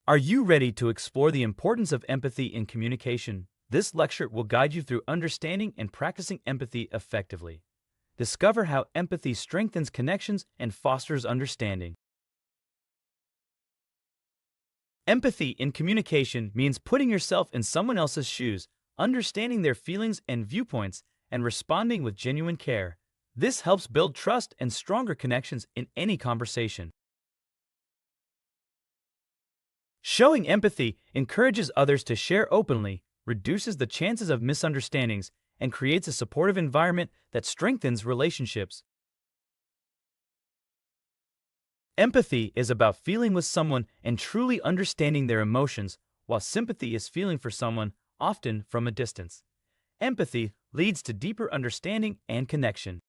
Are you ready to explore the importance of empathy in communication? This lecture will guide you through understanding and practicing empathy effectively. Discover how empathy strengthens connections and fosters understanding. Empathy in communication means putting yourself in someone else's shoes, understanding their feelings and viewpoints, and responding with genuine care. This helps build trust and stronger connections in any conversation. Showing empathy encourages others to share openly, reduces the chances of misunderstandings, and creates a supportive environment that strengthens relationships. Empathy is about feeling with someone and truly understanding their emotions, while sympathy is feeling for someone, often from a distance. Empathy leads to deeper understanding and connection.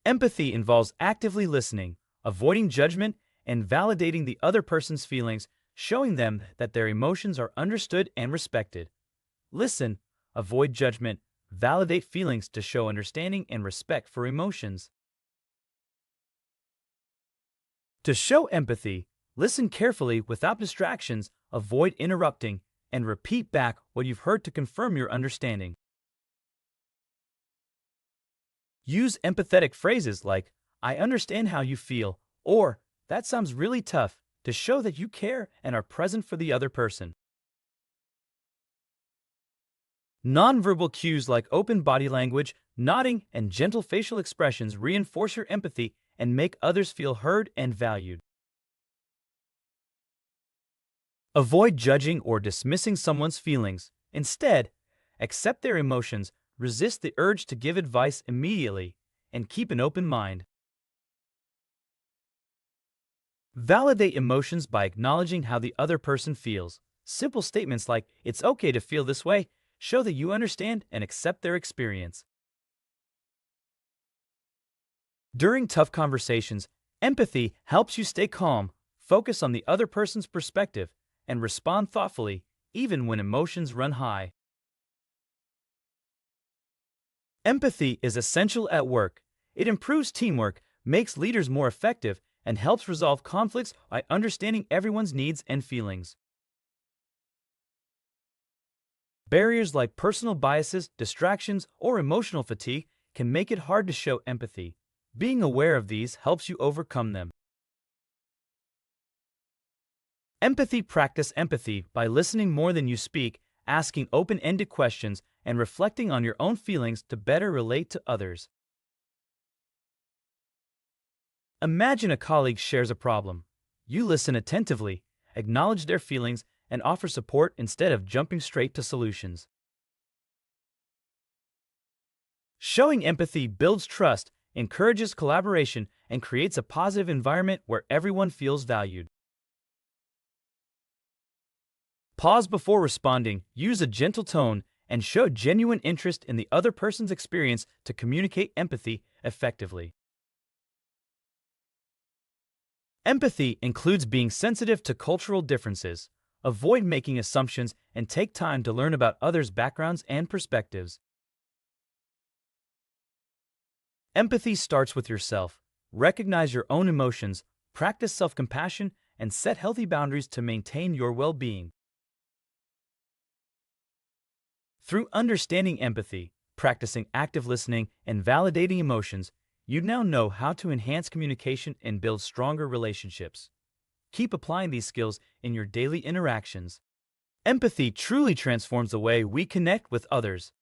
Empathy involves actively listening, avoiding judgment, and validating the other person's feelings, showing them that their emotions are understood and respected. Listen, avoid judgment, validate feelings to show understanding and respect for emotions. To show empathy, listen carefully without distractions, avoid interrupting, and repeat back what you've heard to confirm your understanding. Use empathetic phrases like, "I understand how you feel," or "That sounds really tough," to show that you care and are present for the other person. Nonverbal cues like open body language, nodding, and gentle facial expressions reinforce your empathy and make others feel heard and valued. Avoid judging or dismissing someone's feelings. Instead, accept their emotions, resist the urge to give advice immediately, and keep an open mind. Validate emotions by acknowledging how the other person feels. Simple statements like, "It's okay to feel this way," show that you understand and accept their experience. During tough conversations, empathy helps you stay calm, focus on the other person's perspective, and respond thoughtfully, even when emotions run high. Empathy is essential at work. It improves teamwork, makes leaders more effective, and helps resolve conflicts by understanding everyone's needs and feelings. Barriers like personal biases, distractions, or emotional fatigue can make it hard to show empathy. Being aware of these helps you overcome them. Practice empathy by listening more than you speak, asking open-ended questions, and reflecting on your own feelings to better relate to others. Imagine a colleague shares a problem. You listen attentively, acknowledge their feelings, and offer support instead of jumping straight to solutions. Showing empathy builds trust, encourages collaboration, and creates a positive environment where everyone feels valued. Pause before responding, use a gentle tone, and show genuine interest in the other person's experience to communicate empathy effectively. Empathy includes being sensitive to cultural differences. Avoid making assumptions and take time to learn about others' backgrounds and perspectives. Empathy starts with yourself. Recognize your own emotions, practice self-compassion, and set healthy boundaries to maintain your well-being. Through understanding empathy, practicing active listening, and validating emotions, you now know how to enhance communication and build stronger relationships. Keep applying these skills in your daily interactions. Empathy truly transforms the way we connect with others.